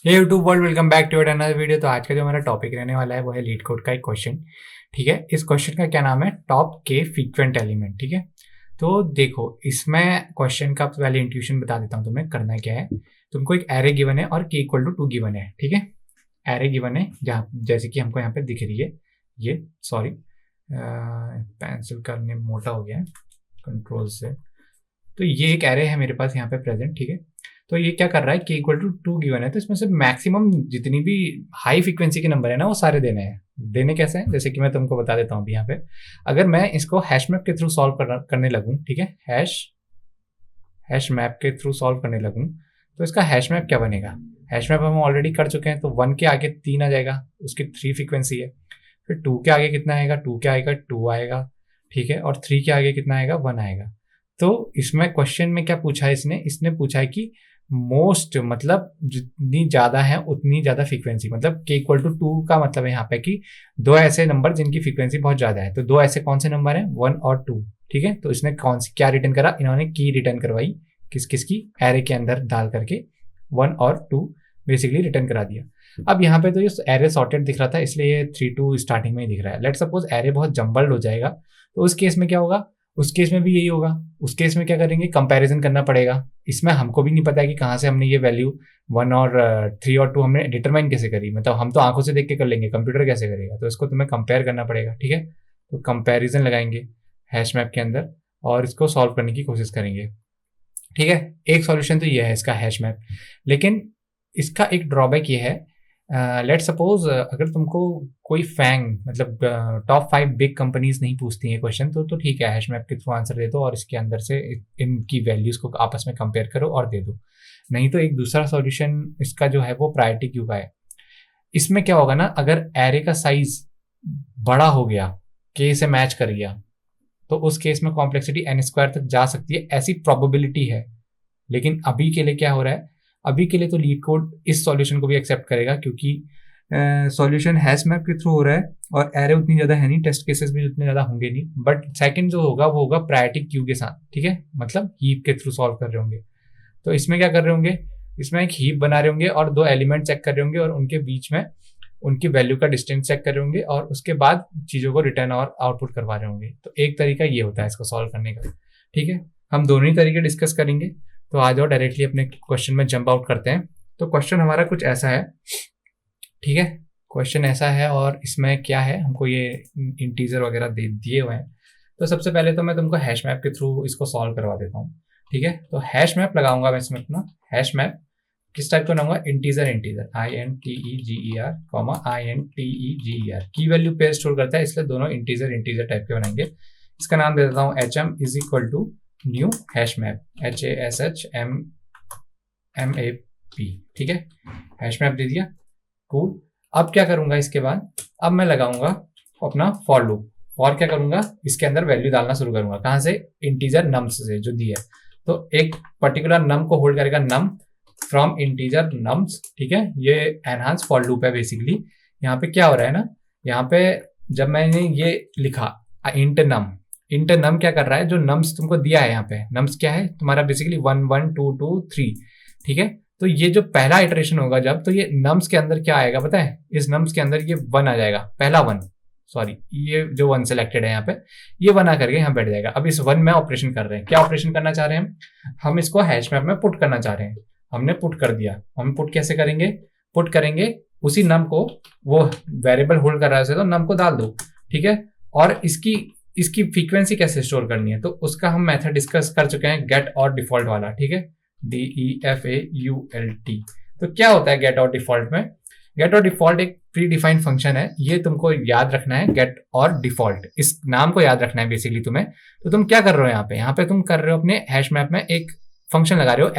Hey YouTube world, welcome back to another video. तो आज का जो हमारा टॉपिक रहने वाला है वो है लीड कोड का एक क्वेश्चन। ठीक है, इस क्वेश्चन का क्या नाम है, टॉप के फ्रीक्वेंट एलिमेंट। ठीक है, तो देखो इसमें क्वेश्चन का पहले इंट्यूशन बता देता हूँ तुम्हें करना क्या है। तुमको एक एरे गिवन है और के इक्वल टू 2 गिवन है। ठीक है, एरे गिवन है जहाँ जैसे कि हमको यहाँ पे दिख रही है ये, सॉरी पेंसिल करने मोटा हो गया है कंट्रोल से। तो ये एक एरे है मेरे पास यहाँ पे प्रेजेंट। ठीक है, तो ये क्या कर रहा है, के इक्वल टू 2 गिवन है, तो इसमें से मैक्सिमम जितनी भी हाई फ्रीक्वेंसी के नंबर है ना वो सारे देने हैं। देने कैसे हैं, जैसे कि मैं तुमको बता देता हूँ अभी यहाँ पे। अगर मैं इसको हैश मैप के थ्रू सॉल्व करने लगूँ, ठीक है, हैश मैप के थ्रू सॉल्व करने लगूँ, तो इसका हैश मैप क्या बनेगा। हैश मैप हम ऑलरेडी कर चुके हैं, तो 1 के आगे 3 आ जाएगा, उसकी 3 फ्रीक्वेंसी है। फिर 2 के आगे कितना आएगा, 2 के आएगा 2 आएगा। ठीक है, और 3 के आगे कितना आएगा, 1 आएगा। तो इसमें क्वेश्चन में क्या पूछा है इसने पूछा है कि मोस्ट मतलब जितनी ज्यादा है उतनी ज्यादा फ्रीक्वेंसी, मतलब के इक्वल टू 2 का मतलब है यहाँ पे कि दो ऐसे नंबर जिनकी फ्रीक्वेंसी बहुत ज्यादा है। तो दो ऐसे कौन से नंबर है, 1 और 2। ठीक है, तो इसने कौन सी क्या रिटर्न करा, इन्होंने की रिटर्न करवाई किसकी एरे के अंदर डाल करके 1 और 2 बेसिकली रिटर्न करा दिया। अब यहाँ पे तो ये एरे सॉर्टेड दिख रहा था, इसलिए ये 3 2 स्टार्टिंग में ही दिख रहा है। लेट सपोज एरे बहुत जम्बल्ड हो जाएगा, तो उस केस में क्या होगा, उस केस में भी यही होगा। उस केस में क्या करेंगे, कंपैरिजन करना पड़ेगा। इसमें हमको भी नहीं पता है कि कहाँ से हमने ये वैल्यू 1 और 3 और 2 हमने डिटरमाइन कैसे करी, मतलब हम तो आंखों से देख के कर लेंगे, कंप्यूटर कैसे करेगा। तो इसको तुम्हें कंपेयर करना पड़ेगा। ठीक है, तो कंपैरिजन लगाएंगे हैश मैप के अंदर और इसको सॉल्व करने की कोशिश करेंगे। ठीक है, एक सॉल्यूशन तो ये है इसका हैश मैप, लेकिन इसका एक ड्रॉबैक ये है, लेट सपोज अगर तुमको कोई फैंग मतलब टॉप 5 बिग कंपनीज नहीं पूछती हैं क्वेश्चन, तो ठीक है, हैश मैप के थ्रू आंसर दे दो और इसके अंदर से इनकी वैल्यूज को आपस में कंपेयर करो और दे दो। नहीं तो एक दूसरा सॉल्यूशन इसका जो है वो प्रायोरिटी क्यू का है। इसमें क्या होगा ना, अगर एरे का साइज बड़ा हो गया, के से मैच कर गया, तो उस केस में कॉम्प्लेक्सिटी n स्क्वायर तक जा सकती है, ऐसी प्रोबेबिलिटी है। लेकिन अभी के लिए क्या हो रहा है, अभी के लिए तो लीड कोड इस सॉल्यूशन को भी एक्सेप्ट करेगा, क्योंकि सॉल्यूशन हैश मैप के थ्रू हो रहा है और एरे उतनी ज्यादा है नहीं, टेस्ट केसेस भी उतने ज्यादा होंगे नहीं। बट सेकंड जो होगा वो होगा प्रायोरिटी क्यू के साथ। ठीक है, मतलब हीप के थ्रू सॉल्व कर रहे होंगे। तो इसमें क्या कर रहे होंगे, इसमें एक हीप बना रहे होंगे और 2 एलिमेंट चेक कर रहे होंगे और उनके बीच में उनकी वैल्यू का डिस्टेंस चेक कर रहे होंगे और उसके बाद चीजों को रिटर्न और आउटपुट करवा रहे होंगे। तो एक तरीका ये होता है इसको सॉल्व करने का। ठीक है, हम दोनों ही तरीके डिस्कस करेंगे। तो आ जाओ डायरेक्टली अपने क्वेश्चन में जंप आउट करते हैं। तो क्वेश्चन हमारा कुछ ऐसा है। ठीक है, क्वेश्चन ऐसा है और इसमें क्या है, हमको ये इंटीजर वगैरह दे दिए हुए हैं। तो सबसे पहले तो मैं तुमको हैश मैप के थ्रू इसको सॉल्व करवा देता हूँ। ठीक है, तो हैश मैप लगाऊंगा मैं इसमें अपना। हैश मैप किस टाइप का बनाऊंगा, इंटीजर INTEGER कॉमा INTEGER, की वैल्यू पेयर स्टोर करता है, इसलिए दोनों इंटीजर टाइप के बनाएंगे। इसका नाम दे देता हूँ HM is equal to new hash map, HASHMAP। ठीक है, हैश मैप दे दिया, कूल। अब क्या करूंगा, इसके बाद अब मैं लगाऊंगा अपना फॉर लूप। फॉर क्या करूंगा, इसके अंदर वैल्यू डालना शुरू करूंगा, कहां से, इंटीजर नम्स से जो दी है। तो एक पर्टिकुलर नम को होल्ड करेगा, नम फ्रॉम इंटीजर नम्स। ठीक है, ये एनहांस फॉर लूप है बेसिकली। यहाँ पे क्या हो रहा है ना, यहाँ पे जब मैंने ये लिखा इंट नम क्या कर रहा है, जो नम्स तुमको दिया है यहाँ पे, नम्स क्या है तुम्हारा बेसिकली 1 1 2 2 3। ठीक है, तो ये जो पहला इटरेशन होगा जब, तो ये नम्स के अंदर क्या आएगा पता है, इस नम्स के अंदर ये 1 आ जाएगा, पहला 1, सॉरी ये जो 1 सेलेक्टेड है यहाँ पे, ये 1 आकर के यहाँ बैठ जाएगा। अब इस 1 में ऑपरेशन कर रहे हैं, क्या ऑपरेशन करना चाह रहे हैं हम इसको हैश मैप में पुट करना चाह रहे हैं। हमने पुट कर दिया, हम पुट कैसे करेंगे, पुट करेंगे उसी नम को, वो वेरिएबल होल्ड कर रहा है तो नम को डाल दो। ठीक है, और इसकी फ्रीक्वेंसी कैसे स्टोर करनी है, तो उसका हम मेथड डिस्कस कर चुके हैं, गेट और डिफॉल्ट वाला। ठीक है, DEFAULT। तो क्या होता है गेट और डिफॉल्ट में, गेट और डिफॉल्ट एक प्री डिफाइंड फंक्शन है, ये तुमको याद रखना है, गेट और डिफॉल्ट, इस नाम को याद रखना है बेसिकली तुम्हें। तो तुम क्या कर रहे हो यहाँ पे तुम कर रहे हो अपने हैश मैप में एक फंक्शन लगा रहे हो,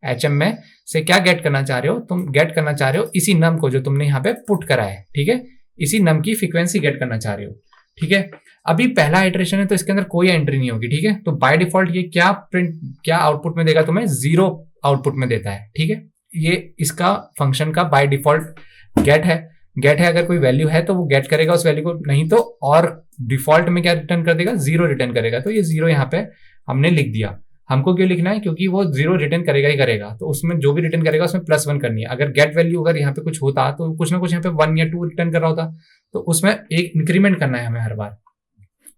HM में से क्या गेट करना चाह रहे हो, तुम गेट करना चाह रहे हो इसी नम को जो तुमने यहाँ पे पुट करा है। ठीक है, इसी नम की फ्रीक्वेंसी गेट करना चाह रहे हो। ठीक है, अभी पहला इटरेशन है तो इसके अंदर कोई एंट्री नहीं होगी। ठीक है, तो बाय डिफॉल्ट ये क्या आउटपुट में देगा तुम्हें, 0 आउटपुट में देता है। ठीक है, ये इसका फंक्शन का बाय डिफॉल्ट गेट है। अगर कोई वैल्यू है तो वो गेट करेगा उस वैल्यू को, नहीं तो और डिफॉल्ट में क्या रिटर्न कर देगा, 0 रिटर्न करेगा। तो ये 0 यहाँ पे हमने लिख दिया। हमको क्यों लिखना है, क्योंकि वो 0 रिटर्न करेगा ही करेगा, तो उसमें जो भी रिटर्न करेगा उसमें +1 करनी है। अगर गेट वैल्यू अगर यहाँ पे कुछ होता तो कुछ ना कुछ यहाँ पे 1 या 2 रिटर्न कर रहा होता, तो उसमें एक इंक्रीमेंट करना है हमें हर बार।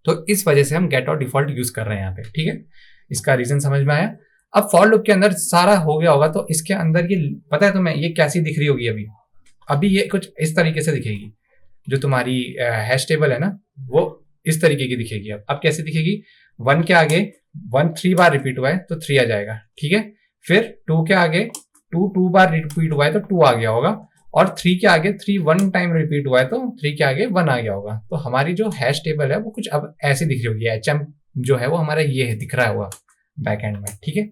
तो इस वजह से हम गेट और डिफॉल्ट यूज कर रहे हैं यहाँ पे, ठीक है। इसका रीजन समझ में आया। अब फॉर लूप के अंदर सारा हो गया होगा, तो इसके अंदर ये पता है तुम्हें ये कैसी दिख रही होगी अभी? अभी ये कुछ इस तरीके से दिखेगी, जो तुम्हारी हैश टेबल है ना, वो इस तरीके की दिखेगी। अब कैसे दिखेगी? 1 के आगे 1 3 बार रिपीट हुआ है तो 3 आ जाएगा, ठीक है। फिर 2 के आगे 2 बार रिपीट हुआ है तो 2 आ गया होगा, और 3 के आगे 3 1 टाइम रिपीट हुआ है तो 3 के आगे 1 आ गया होगा। तो हमारी जो हैश टेबल है वो कुछ अब ऐसी दिख रही होगी। HM जो है वो हमारा ये है, दिख रहा होगा बैक एंड में, ठीक है।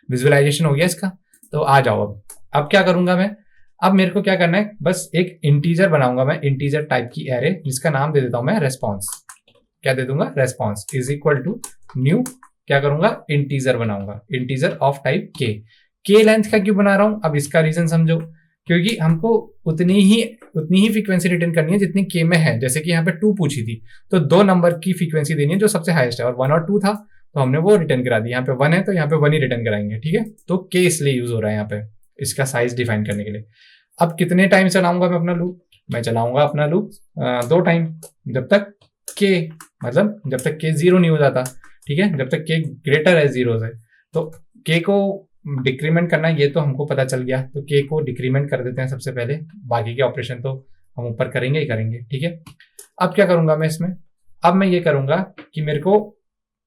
विजुअलाइजेशन हो गया इसका। तो आ जाओ अब क्या करूंगा मैं? अब मेरे को क्या करना है, बस एक इंटीजर बनाऊंगा मैं, इंटीजर टाइप की एरे, जिसका नाम दे देता हूं मैं रेस्पॉन्स। क्या दे दूंगा? Response is equal to new, क्या करूंगा? इंटीजर बनाऊंगा, इंटीजर ऑफ टाइप के लेंथ का क्यों बना रहा हूं? अब इसका रीजन समझो, क्योंकि हमको उतनी ही फ्रीक्वेंसी रिटर्न करनी है जितनी के में है। जैसे कि यहाँ पे 2 पूछी थी, तो 2 नंबर की फ्रीक्वेंसी देनी है जो सबसे हाईएस्ट है, और 1 और 2 था तो हमने वो रिटर्न करा दी। यहाँ पे 1 है तो यहाँ पे 1 ही रिटर्न कराएंगे, ठीक है। तो के इसलिए यूज हो रहा है यहाँ पे, इसका साइज डिफाइन करने के लिए। अब कितने टाइम चलाऊंगा मैं अपना लूप? मैं चलाऊंगा अपना लूप 2 टाइम, जब तक के मतलब जब तक के 0 नहीं हो जाता, ठीक है, जब तक के ग्रेटर है 0 से। तो के को डिक्रीमेंट करना ये तो हमको पता चल गया, तो के को डिक्रीमेंट कर देते हैं सबसे पहले, बाकी के ऑपरेशन तो हम ऊपर करेंगे ही करेंगे, ठीक है। अब क्या करूंगा मैं इसमें? अब मैं ये करूंगा कि मेरे को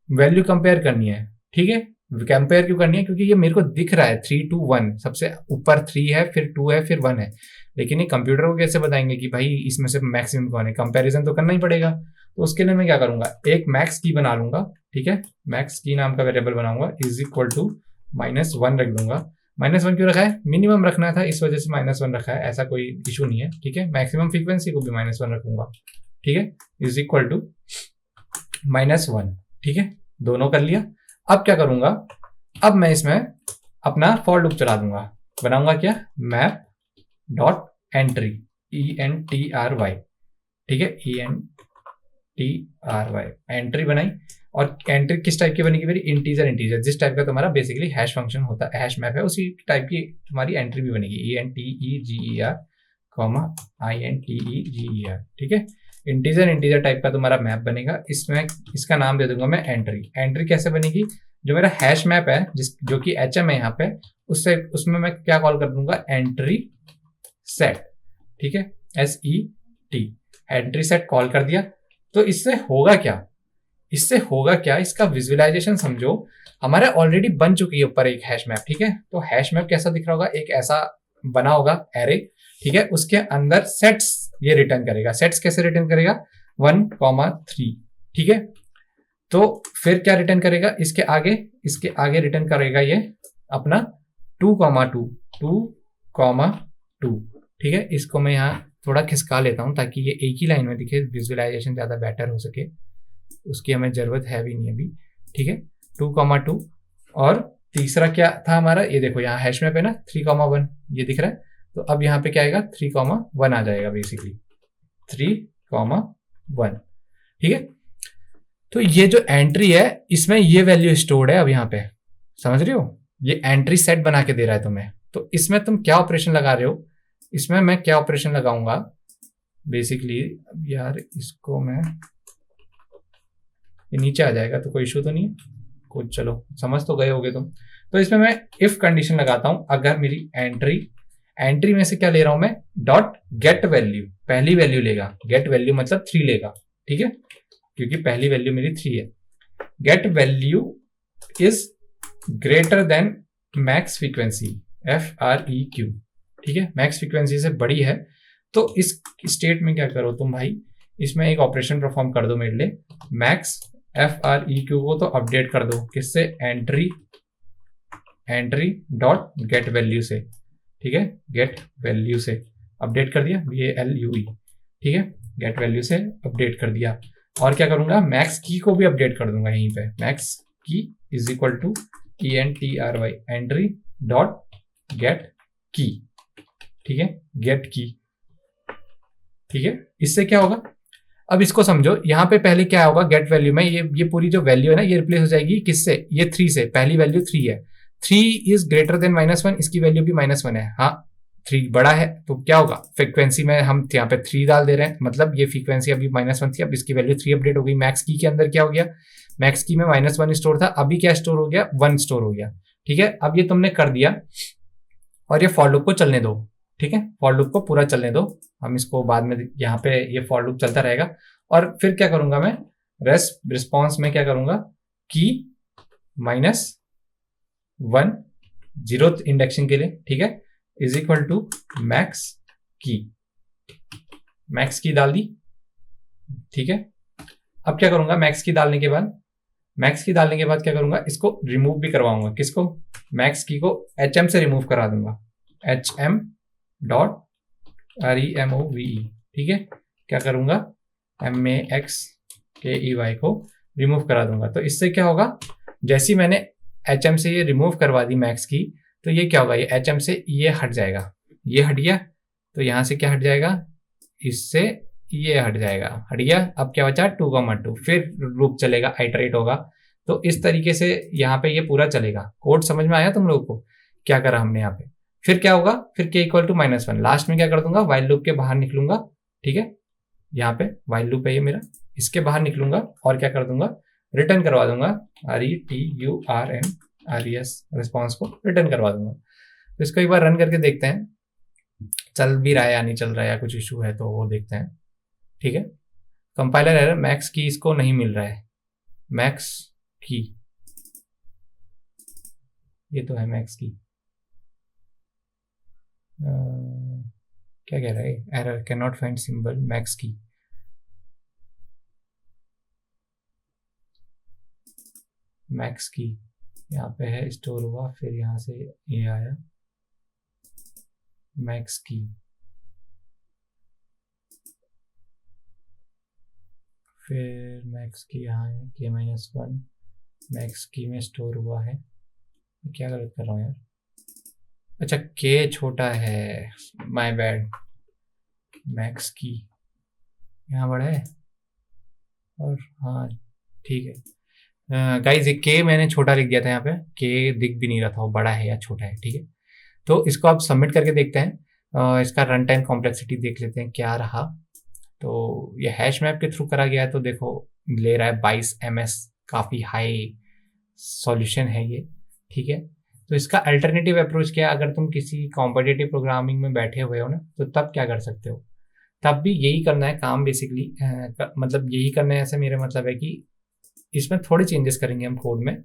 वैल्यू कंपेयर करनी है, ठीक है। कंपेयर क्यों करनी है? क्योंकि ये मेरे को दिख रहा है 3 2 1, सबसे ऊपर 3 है, फिर 2 है, फिर 1 है, लेकिन ये कंप्यूटर को कैसे बताएंगे कि भाई इसमें से मैक्सिमम कौन है? कंपैरिजन तो करना ही पड़ेगा। तो उसके लिए मैं क्या करूंगा, एक मैक्स की बना लूंगा, ठीक है। मैक्स की नाम का वेरिएबल बनाऊंगा, इज इक्वल टू -1 रख दूंगा। -1 क्यों रखा है? मिनिमम रखना था, इस वजह से -1 रखा है, ऐसा कोई इशू नहीं है, ठीक है। मैक्सिमम फ्रीक्वेंसी को भी -1 रखूंगा, ठीक है, इज इक्वल टू -1, ठीक है। दोनों कर लिया। अब क्या करूंगा, अब मैं इसमें अपना फॉर लूप चला दूंगा। बनाऊंगा क्या? मैप डॉट एंट्री, ENTRY, ठीक है, ENTRY, एंट्री बनाई। और एंट्री किस टाइप की बनेगी मेरी? इंटीजर, जिस टाइप का तुम्हारा बेसिकली हैश फंक्शन होता है, हैश मैप है, उसी टाइप की तुम्हारी एंट्री भी बनेगी, ENTEGER, INTEGER, ठीक है। इंटीजर टाइप का तुम्हारा मैप बनेगा। इसमें इसका नाम दे दूंगा मैं एंट्री कैसे बनेगी? जो मेरा हैश मैप है, जो कि HM है यहाँ पे, उसमें मैं क्या कॉल कर दूंगा? एंट्री सेट, ठीक है, SET, एंट्री सेट कॉल कर दिया। तो इससे होगा क्या? इसका विजुअलाइजेशन समझो। हमारे ऑलरेडी बन चुकी है ऊपर एक हैश मैप, ठीक है। तो हैश मैप कैसा दिख रहा होगा? एक ऐसा बना होगा एरे, ठीक है, उसके अंदर सेट्स ये रिटर्न करेगा। सेट्स कैसे रिटर्न करेगा? 1, 3, ठीक है। तो फिर क्या रिटर्न करेगा? इसके आगे रिटर्न करेगा ये अपना 2, 2, ठीक है। इसको मैं यहाँ थोड़ा खिसका लेता हूँ ताकि ये एक ही लाइन में दिखे, विजुअलाइजेशन ज्यादा बेटर हो सके, उसकी हमें जरूरत है भी नहीं अभी, ठीक है। 2, 2, और तीसरा क्या था हमारा? ये देखो यहाँ हैश मैप है ना, 3, 1 ये दिख रहा है। तो अब यहाँ पे क्या आएगा? 3, 1 आ जाएगा बेसिकली, 3, 1, ठीक है। तो ये जो एंट्री है इसमें ये वैल्यू स्टोर्ड है। अब यहाँ पे समझ रहे हो, ये एंट्री सेट बना के दे रहा है तुम्हें। तो इसमें तुम क्या ऑपरेशन लगा रहे हो? इसमें मैं क्या ऑपरेशन लगाऊंगा बेसिकली? अब यार इसको मैं, ये नीचे आ जाएगा तो कोई इशू तो नहीं है कुछ, चलो समझ तो गए होगे तुम। तो इसमें मैं इफ कंडीशन लगाता हूं, अगर मेरी एंट्री में से क्या ले रहा हूं मैं? डॉट गेट वैल्यू, पहली वैल्यू लेगा। गेट वैल्यू मतलब 3 लेगा, ठीक है, क्योंकि पहली वैल्यू मेरी 3 है। Get value is greater than max frequency, FREQ, ठीक है, मैक्स फ्रीक्वेंसी से बड़ी है। तो इस स्टेट में क्या करो तुम भाई, इसमें एक ऑपरेशन परफॉर्म कर दो मेरे लिए। मैक्स FREQ को तो अपडेट कर दो, किससे? एंट्री डॉट गेट वैल्यू से, ठीक है, गेट वैल्यू से अपडेट कर दिया, VALUE, ठीक है, गेट वैल्यू से अपडेट कर दिया। और क्या करूंगा? मैक्स की को भी अपडेट कर दूंगा यहीं पे। Max key is equal to ENTRY, entry dot get key, ठीक है, गेट की, ठीक है। इससे क्या होगा? अब इसको समझो, यहाँ पे पहले क्या होगा, गेट वैल्यू में ये पूरी जो वैल्यू है ना, ये रिप्लेस हो जाएगी किससे, ये 3 से। पहली वैल्यू 3 है, 3 इज ग्रेटर देन -1, इसकी वैल्यू भी -1 है। हाँ, 3 बड़ा है तो क्या होगा, फ्रीक्वेंसी में हम यहाँ पे 3 डाल दे रहे हैं, मतलब ये फ्रीक्वेंसी अभी -1 थी, अब इसकी वैल्यू 3 अपडेट हो गई। मैक्स की के अंदर क्या हो गया, मैक्स की में -1 स्टोर था, अभी क्या स्टोर हो गया, 1 स्टोर हो गया। ठीक है, अब ये तुमने कर दिया और ये फॉर लूप को चलने दो। ठीक है, फॉर लूप को पूरा चलने दो, हम इसको बाद में यहाँ पे ये फॉर लूप चलता रहेगा। और फिर क्या करूंगा मैं, रिस्पॉन्स में क्या करूंगा कि -1 0th इंडेक्सिंग के लिए, ठीक है, इज इक्वल टू मैक्स की डाल दी। ठीक है, अब क्या करूंगा, मैक्स की डालने के बाद क्या करूंगा, इसको रिमूव भी करवाऊंगा। किसको, मैक्स की को HM से रिमूव करा दूंगा, HM.REMOVE। ठीक है, क्या करूंगा, MAXKEY को रिमूव करा दूंगा। तो इससे क्या होगा, जैसे मैंने HM से ये रिमूव करवा दी मैक्स की, तो ये क्या होगा, ये HM से ये हट जाएगा, ये हट गया, तो यहां से क्या हट जाएगा, इससे ये हट जाएगा, हट गया। अब क्या बचा, 2,2, फिर लूप चलेगा, आइटरेट होगा। तो इस तरीके से यहाँ पे ये पूरा चलेगा। कोड समझ में आया तुम लोगों को, क्या करा हमने यहाँ पे। फिर क्या होगा, फिर k इक्वल टू -1, लास्ट में क्या कर दूंगा, वाइल लूप के बाहर निकलूंगा। ठीक है, यहाँ पे वाइल लूप है ये मेरा, इसके बाहर निकलूंगा और क्या कर दूंगा, रिटर्न करवा दूंगा, RETURNRES, रिस्पॉन्स को रिटर्न करवा दूंगा। तो इसको एक बार रन करके देखते हैं, चल भी रहा है या नहीं चल रहा है, या कुछ इशू है तो वो देखते हैं। ठीक है, कंपाइलर एरर, मैक्स की इसको नहीं मिल रहा है, मैक्स की, ये तो है मैक्स की, क्या कह रहा है, error can not find symbol max की। मैक्स की यहाँ पे है, स्टोर हुआ, फिर यहाँ से ये आया मैक्स की, फिर मैक्स की यहाँ है K-1 मैक्स की में स्टोर हुआ है। क्या गलत कर रहा हूँ यार, अच्छा K छोटा है, माय बैड, मैक्स की यहाँ बड़ा है, और हाँ ठीक है गाइज, ये K मैंने छोटा लिख दिया था, यहाँ पे K दिख भी नहीं रहा था वो बड़ा है या छोटा है। ठीक है, तो इसको आप सबमिट करके देखते हैं, इसका रन टाइम कॉम्प्लेक्सिटी देख लेते हैं क्या रहा। तो ये हैश मैप के थ्रू करा गया है, तो देखो ले रहा है 22 ms, काफ़ी हाई सॉल्यूशन है ये। ठीक है, तो इसका अल्टरनेटिव अप्रोच क्या है, अगर तुम किसी कॉम्पिटिटिव प्रोग्रामिंग में बैठे हुए हो ना, तो तब क्या कर सकते हो, तब भी यही करना है काम बेसिकली, मतलब यही करना है, ऐसे मेरा मतलब है कि इसमें थोड़े चेंजेस करेंगे हम कोड में,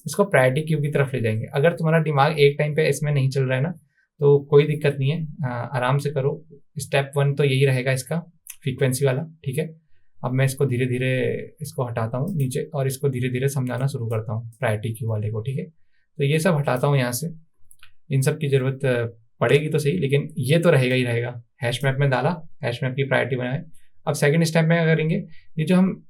इसको प्रायोरिटी क्यू की तरफ ले जाएंगे। अगर तुम्हारा दिमाग एक टाइम पे इसमें नहीं चल रहा है ना, तो कोई दिक्कत नहीं है, आराम से करो। स्टेप 1 तो यही रहेगा इसका, फ्रीक्वेंसी वाला। ठीक है, अब मैं इसको धीरे धीरे इसको हटाता हूँ नीचे, और इसको धीरे धीरे समझाना शुरू करता हूँ प्रायोरिटी क्यू वाले को। ठीक है, तो ये सब हटाता हूँ यहाँ से, इन सब की ज़रूरत पड़ेगी तो सही, लेकिन ये तो रहेगा ही रहेगा। हैश मैप में डाला, हैश मैप की प्रायोरिटी बनाए। अब सेकंड स्टेप में क्या करेंगे, ये जो हम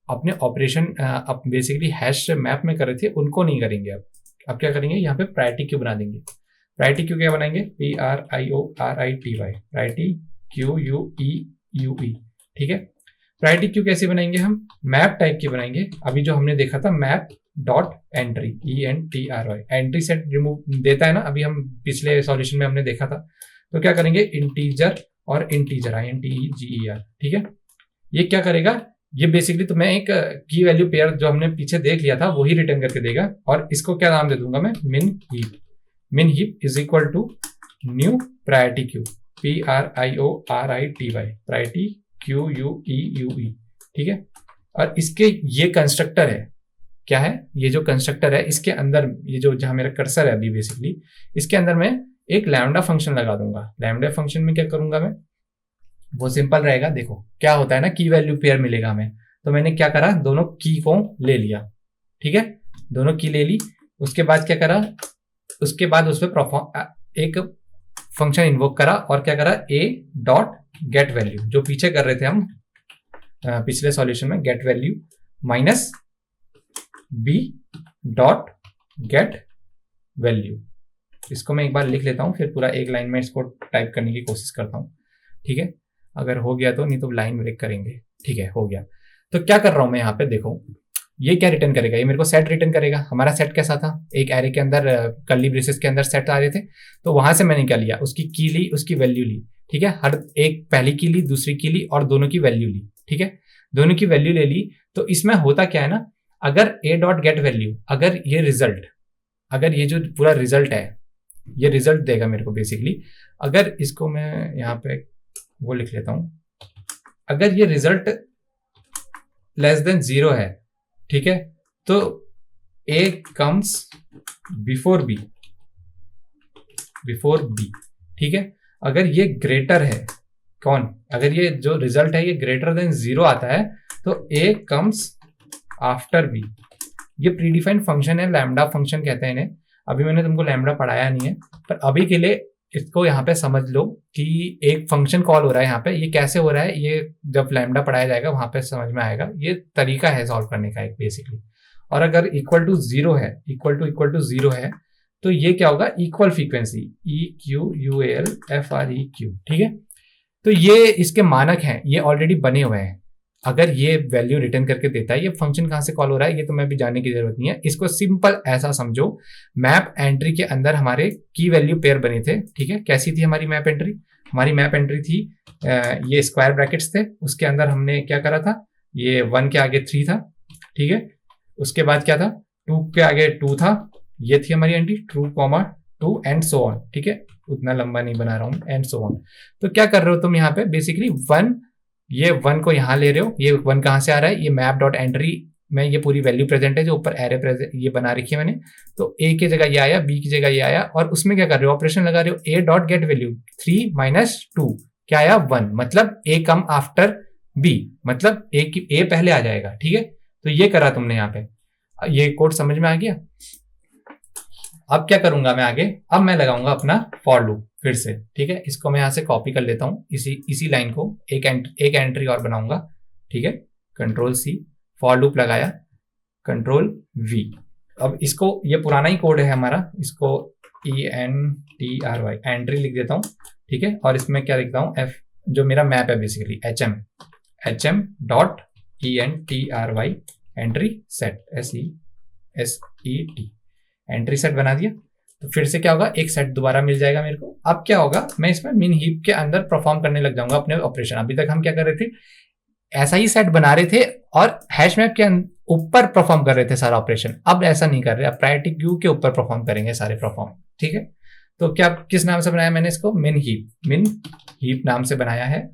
अपने ऑपरेशन अब बेसिकली हैश मैप में कर रहे थे, उनको नहीं करेंगे। अब क्या करेंगे, यहाँ पे प्रायोरिटी क्यू बना देंगे। प्रायोरिटी क्यू क्या बनाएंगे, PRIORITY, प्रायोरिटी QUEUE। ठीक है, प्रायोरिटी क्यू कैसे बनाएंगे, हम मैप टाइप की बनाएंगे। अभी जो हमने देखा था map dot entry, ENTRY, entry set remove देता है ना, अभी हम पिछले सॉल्यूशन में हमने देखा था। तो क्या करेंगे, इंटीजर और इंटीजर, INTEGER। ठीक है, ये क्या करेगा, ये बेसिकली तो मैं एक की वैल्यू पेयर जो हमने पीछे देख लिया था वही रिटर्न करके देगा। और इसको क्या नाम दे दूंगा मैं, min heap is equal to new priority queue, PRIORITY, priority QUEUE। ठीक है, और इसके ये कंस्ट्रक्टर है, क्या है, ये जो कंस्ट्रक्टर है इसके अंदर, ये जो जहां मेरा कर्सर है अभी बेसिकली, इसके अंदर मैं एक लैम्डा फंक्शन लगा दूंगा। लैम्डा फंक्शन में क्या करूंगा मैं, वो सिंपल रहेगा। देखो क्या होता है ना, की वैल्यू पेयर मिलेगा हमें, तो मैंने क्या करा, दोनों की को ले लिया। ठीक है, दोनों की ले ली, उसके बाद क्या करा, उसके बाद उस पर एक फंक्शन इन्वोक करा, और क्या करा, A डॉट गेट वैल्यू, जो पीछे कर रहे थे हम पिछले सॉल्यूशन में, get value minus B dot get value. इसको मैं एक बार लिख लेता हूं, फिर पूरा एक लाइन में इसको टाइप करने की कोशिश करता हूं। ठीक है, अगर हो गया तो, नहीं तो लाइन ब्रेक करेंगे। ठीक है, हो गया। तो क्या कर रहा हूं मैं यहाँ पे, देखो ये क्या रिटर्न करेगा, ये मेरे को सेट रिटर्न करेगा। हमारा सेट कैसा था, एक एरे के अंदर कर्ली ब्रेसेस के अंदर सेट आ रहे थे, तो वहां से मैंने क्या लिया, उसकी की ली, उसकी वैल्यू ली। ठीक है, हर एक पहली की ली, दूसरी की ली और दोनों की वैल्यू ली। ठीक है, दोनों की वैल्यू ले ली। तो इसमें होता क्या है ना, अगर ए डॉट गेट वैल्यू, अगर ये रिजल्ट, अगर ये जो पूरा रिजल्ट है ये रिजल्ट देगा मेरे को बेसिकली, अगर इसको मैं यहाँ पे वो लिख लेता हूं, अगर ये रिजल्ट लेस देन 0 है, ठीक है, तो A comes before B, before B. ठीक है, अगर ये ग्रेटर है, कौन, अगर ये जो रिजल्ट है ये ग्रेटर देन 0 आता है तो ए कम्स आफ्टर बी। ये प्रीडिफाइंड फंक्शन है, लैम्डा फंक्शन कहते हैं इन्हें। अभी मैंने तुमको लैम्डा पढ़ाया नहीं है, पर अभी के लिए इसको यहाँ पे समझ लो कि एक फंक्शन कॉल हो रहा है यहाँ पे, ये कैसे हो रहा है, ये जब लैम्डा पढ़ाया जाएगा वहां पे समझ में आएगा। ये तरीका है सॉल्व करने का एक बेसिकली। और अगर इक्वल टू 0 है, इक्वल टू 0 है, तो ये क्या होगा, इक्वल फ्रीक्वेंसी, EQUAL FREQ। ठीक है, तो ये इसके मानक हैं, ये ऑलरेडी बने हुए हैं। अगर ये वैल्यू रिटर्न करके देता है, ये फंक्शन कहां से कॉल हो रहा है ये तो मैं भी जानने की जरूरत नहीं है। इसको सिंपल ऐसा समझो, मैप एंट्री के अंदर हमारे की वैल्यू पेयर बने थे। ठीक है, कैसी थी हमारी मैप एंट्री, हमारी मैप एंट्री थी ये स्क्वायर ब्रैकेट्स थे, उसके अंदर हमने क्या करा था, ये 1 के आगे 3 था। ठीक है, उसके बाद क्या था, 2 के आगे 2 था, ये थी हमारी entry, true comma 2 and so on. ठीक है, उतना लंबा नहीं बना रहा हूं, एंड सो ऑन। तो क्या कर रहे हो तुम यहाँ पे, बेसिकली 1, ये 1 को यहां ले रहे हो, ये 1 कहां से आ रहा है, ये मैप डॉट एंट्री में ये पूरी वैल्यू प्रेजेंट है जो ऊपर एरे प्रेजेंट ये बना रखी है मैंने। तो ए की जगह ये आया, बी की जगह ये आया, और उसमें क्या कर रहे हो, ऑपरेशन लगा रहे हो, ए डॉट गेट वैल्यू 3 माइनस 2 क्या आया 1, मतलब ए कम आफ्टर बी, मतलब ए पहले आ जाएगा। ठीक है, तो ये करा तुमने यहाँ पे, ये कोड समझ में आ गया। अब क्या करूंगा मैं आगे, अब मैं लगाऊंगा अपना फॉर लूप फिर से। ठीक है, इसको मैं यहां से कॉपी कर लेता हूं, इसी लाइन को एक एंट्री और बनाऊंगा। ठीक है, कंट्रोल सी, फॉर लूप लगाया, कंट्रोल वी। अब इसको, ये पुराना ही कोड है हमारा, इसको ENTRY एंट्री लिख देता हूं। ठीक है, और इसमें क्या लिखता हूं, एफ जो मेरा मैप है basically HM dot ENTRY entry set, SET entry set बना दिया। तो फिर से क्या होगा, एक सेट दोबारा मिल जाएगा मेरे को। अब क्या होगा, मैं इसमें मिन हीप के अंदर परफॉर्म करने लग जाऊंगा अपने ऑपरेशन। अभी तक हम क्या कर रहे थे, ऐसा ही सेट बना रहे थे और हैश मैप के ऊपर परफॉर्म कर रहे थे सारा ऑपरेशन। अब ऐसा नहीं कर रहे, अब प्रायोरिटी क्यू के ऊपर परफॉर्म करेंगे सारे परफॉर्म। ठीक है, तो क्या, किस नाम से बनाया मैंने इसको, मिन हीप नाम से बनाया है।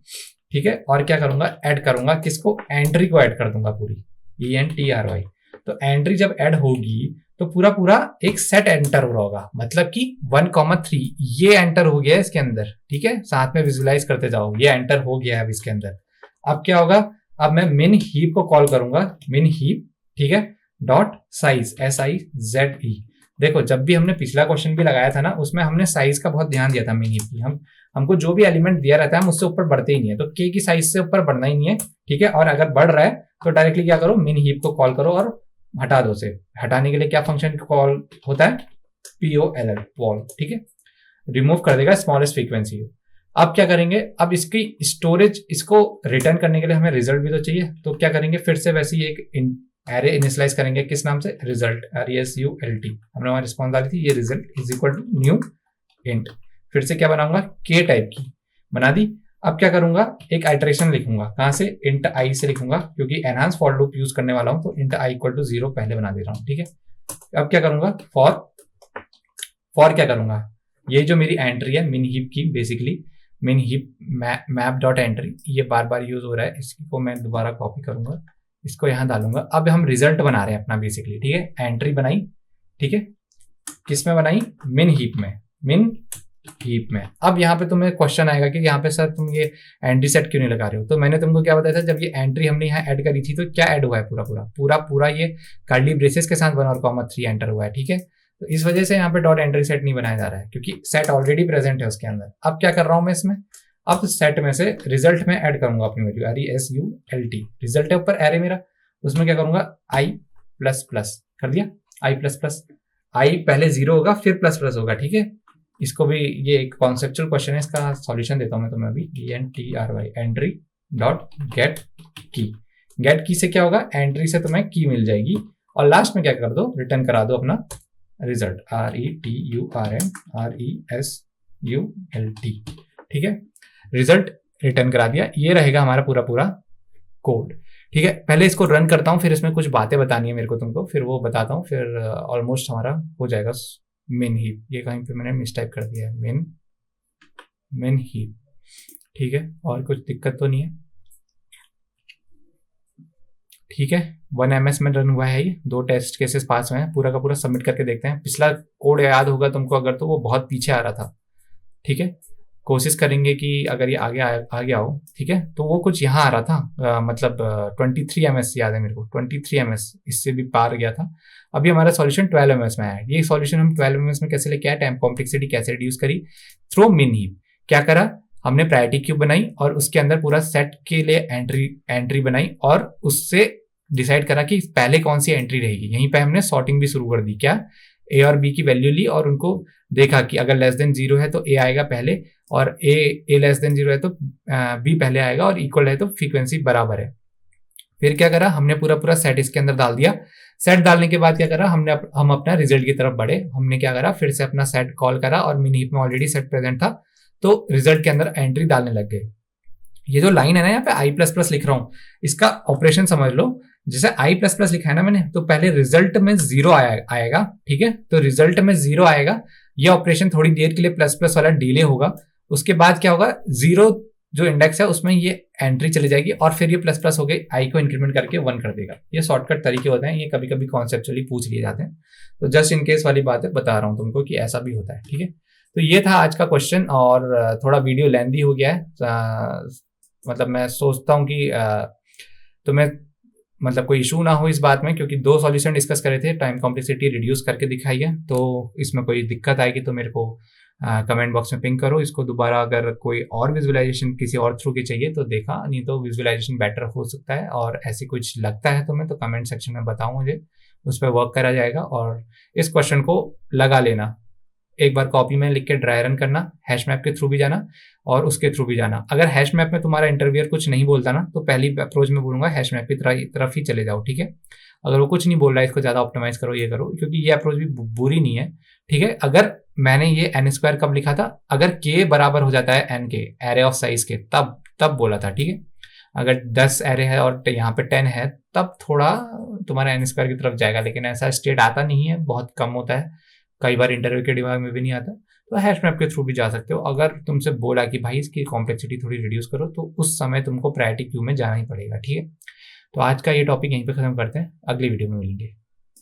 ठीक है, और क्या करूंगा, ऐड करूंगा किसको, एंट्री को ऐड कर दूंगा पूरी, ENTRY। तो एंट्री जब ऐड होगी तो पूरा एक सेट एंटर हो रहा होगा, मतलब कि 1,3 ये एंटर हो गया है इसके अंदर। ठीक है, साथ में विजुलाइज करते जाओ, ये एंटर हो गया है अब इसके अंदर। अब क्या होगा, अब मैं मिन हीप को कॉल करूंगा, मिन हीप। ठीक है, डॉट साइज, SIZE। देखो जब भी हमने पिछला क्वेश्चन भी लगाया था ना, उसमें हमने साइज का बहुत ध्यान दिया था मिन हीप की। हमको जो भी एलिमेंट दिया रहता है हम उससे ऊपर बढ़ते ही नहीं है, तो के की साइज से ऊपर बढ़ना ही नहीं है। ठीक है, और अगर बढ़ रहा है तो डायरेक्टली क्या करो, मिन हीप को कॉल करो और हटा दो उसे। हटाने के लिए क्या फंक्शन कॉल होता है, POLL, वॉल। ठीक है, रिमूव कर देगा स्मॉलेस्ट फ्रीक्वेंसी। अब क्या करेंगे, अब इसकी स्टोरेज, इसको रिटर्न करने के लिए हमें रिजल्ट भी तो चाहिए, तो क्या करेंगे, फिर से वैसे ही एक एरे इनिशियलाइज करेंगे, किस नाम से, रिजल्ट, RESULT। हमने वहां रिस्पॉन्स डाली थी, ये result is equal to new int. फिर से क्या बनाऊंगा, के टाइप की बना दी। अब क्या करूंगा, एक आइटरेशन लिखूंगा, कहां से, इंट आई से लिखूंगा, क्योंकि एनहांस फॉर लूप यूज करने वाला हूं, तो इंट आई इक्वल टू 0 पहले बना दे रहा हूं। ठीक है, अब क्या करूंगा, फॉर क्या करूंगा, ये जो मेरी एंट्री है मिन हीप की, बेसिकली मिन हीप मैप डॉट एंट्री, ये बार बार यूज हो रहा है, इसको मैं दोबारा कॉपी करूंगा, इसको यहां डालूंगा। अब हम रिजल्ट बना रहे हैं अपना बेसिकली। ठीक है, एंट्री बनाई, ठीक है, किस में बनाई, मिन हीप में। अब यहाँ पे तुम्हें क्वेश्चन आएगा कि यहाँ पे सर तुम ये एंट्री सेट क्यों नहीं लगा रहे हो, तो मैंने तुमको क्या बताया था, जब ये एंट्री हमने यहाँ ऐड करी थी तो क्या ऐड हुआ है, पूरा ये कर्ली ब्रेसेस के साथ 1,3 एंटर हुआ है। ठीक है, तो इस वजह से यहाँ पे डॉट एंट्री सेट नहीं बनाया जा रहा है, क्योंकि सेट ऑलरेडी प्रेजेंट है उसके अंदर। अब क्या कर रहा हूँ मैं इसमें, अब सेट में से रिजल्ट में ऐड करूंगा अपनी वैल्यू, RESULT, रिजल्ट है ऊपर एरे मेरा, उसमें क्या करूंगा, I++ कर दिया, I++, I पहले 0 होगा फिर प्लस होगा। ठीक है, इसको भी, ये एक कॉन्सेप्चुअल क्वेश्चन है, इसका सॉल्यूशन देता हूँ मैं तुम्हें अभी। ENTRY एंट्री डॉट गेट की। गेट की से क्या होगा, एंट्री से तुम्हें की मिल जाएगी और लास्ट में क्या कर दो, रिटर्न करा दो अपना रिजल्ट, RETURNRESULT। ठीक है, रिजल्ट रिटर्न करा दिया। ये रहेगा हमारा पूरा पूरा कोड। ठीक है, पहले इसको रन करता हूँ, फिर इसमें कुछ बातें बतानी है मेरे को तुमको, फिर वो बताता हूँ, फिर ऑलमोस्ट हमारा हो जाएगा। मेन हीप, ये कहीं पे मैंने मिसटाइप कर दिया है, मेन हीप। ठीक है, और कुछ दिक्कत तो नहीं है। ठीक है, 1 MS में रन हुआ है ये, 2 टेस्ट केसेस पास हुए हैं। पूरा का पूरा सबमिट करके देखते हैं। पिछला कोड याद होगा तुमको अगर, तो वो बहुत पीछे आ रहा था। ठीक है, कोशिश करेंगे कि अगर ये आगे आ गया हो। ठीक है, तो वो कुछ यहाँ आ रहा था, मतलब 23 MS याद है मेरे को, 23 MS, इससे भी पार गया था। अभी हमारा सॉल्यूशन 12 MS में आया। ये सॉल्यूशन हम 12 MS में कैसे लेके आए, टाइम कॉम्प्लेक्सिटी कैसे रिड्यूस करी, थ्रू मिन हीप। क्या करा हमने, प्रायोरिटी क्यूब बनाई और उसके अंदर पूरा सेट के लिए एंट्री बनाई और उससे डिसाइड करा कि पहले कौन सी एंट्री रहेगी। यहीं पे हमने सॉर्टिंग भी शुरू कर दी। क्या, ए और बी की वैल्यू ली और उनको देखा कि अगर लेस देन 0 है तो ए आएगा पहले, और ए लेस देन 0 है तो बी पहले आएगा, और इक्वल है तो फ्रीक्वेंसी बराबर है। फिर क्या करा, हमने पूरा पूरा सेट इसके अंदर डाल दिया। सेट डालने के बाद क्या करा, हम अपना रिजल्ट की तरफ बढ़े। हमने क्या करा, फिर से अपना सेट कॉल करा और मिनी हीप में ऑलरेडी सेट प्रेजेंट था, तो रिजल्ट के अंदर एंट्री डालने लग गए। ये जो लाइन है ना, यहाँ पे I++ लिख रहा हूं, इसका ऑपरेशन समझ लो। जैसे I++ लिखा है ना मैंने, तो पहले रिजल्ट में 0 आएगा। ठीक है, तो रिजल्ट में 0 आएगा, ये ऑपरेशन थोड़ी देर के लिए प्लस वाला डिले होगा। उसके बाद क्या होगा, 0 जो इंडेक्स है उसमें ये एंट्री चली जाएगी और फिर ये प्लस हो गई, आई को इंक्रीमेंट करके 1 कर देगा। ये शॉर्टकट तरीके होते हैं, ये कभी कभी कॉन्सेप्चुअली पूछ लिए जाते हैं, तो जस्ट इन केस वाली बात है, बता रहा हूँ तुमको कि ऐसा भी होता है। ठीक है, तो ये था आज का क्वेश्चन, और थोड़ा वीडियो लेंथी हो गया है। मतलब मैं सोचता हूँ कि तुम्हें मतलब कोई इशू ना हो इस बात में, क्योंकि 2 सॉल्यूशन डिस्कस करे थे, टाइम कॉम्प्लेक्सिटी रिड्यूस करके दिखाई है। तो इसमें कोई दिक्कत आएगी तो मेरे को कमेंट बॉक्स में पिंग करो। इसको दोबारा अगर कोई और विजुअलाइजेशन किसी और थ्रू की चाहिए तो देखा, नहीं तो विजुअलाइजेशन बेटर हो सकता है, और ऐसी कुछ लगता है तुम्हें तो कमेंट सेक्शन में बताओ मुझे, उस पर वर्क करा जाएगा। और इस क्वेश्चन को लगा लेना, एक बार कॉपी में लिख के ड्राई रन करना, हैश मैप के थ्रू भी जाना और उसके थ्रू भी जाना। अगर हैश मैप में तुम्हारा इंटरव्यूअर कुछ नहीं बोलता ना, तो पहली अप्रोच में बोलूंगा हैश मैप की तरफ ही चले जाओ। ठीक है, अगर वो कुछ नहीं बोल रहा है, इसको ज्यादा ऑप्टिमाइज करो, ये करो, क्योंकि ये अप्रोच भी बुरी नहीं है। ठीक है, अगर मैंने ये n² कब लिखा था, अगर k बराबर हो जाता है n के, एरे ऑफ साइज के, तब बोला था। ठीक है, अगर 10 एरे है और यहाँ पे 10 है, तब थोड़ा तुम्हारा n² की तरफ जाएगा, लेकिन ऐसा स्टेट आता नहीं है, बहुत कम होता है, कई बार इंटरव्यू के दिमाग में भी नहीं आता। तो हैश मैप के थ्रू भी जा सकते हो। अगर तुमसे बोला कि भाई इसकी कॉम्प्लेक्सिटी थोड़ी रिड्यूस करो, तो उस समय तुमको प्रायोरिटी क्यू में जाना ही पड़ेगा। ठीक है, तो आज का ये टॉपिक यहीं पे खत्म करते हैं, अगली वीडियो में मिलेंगे।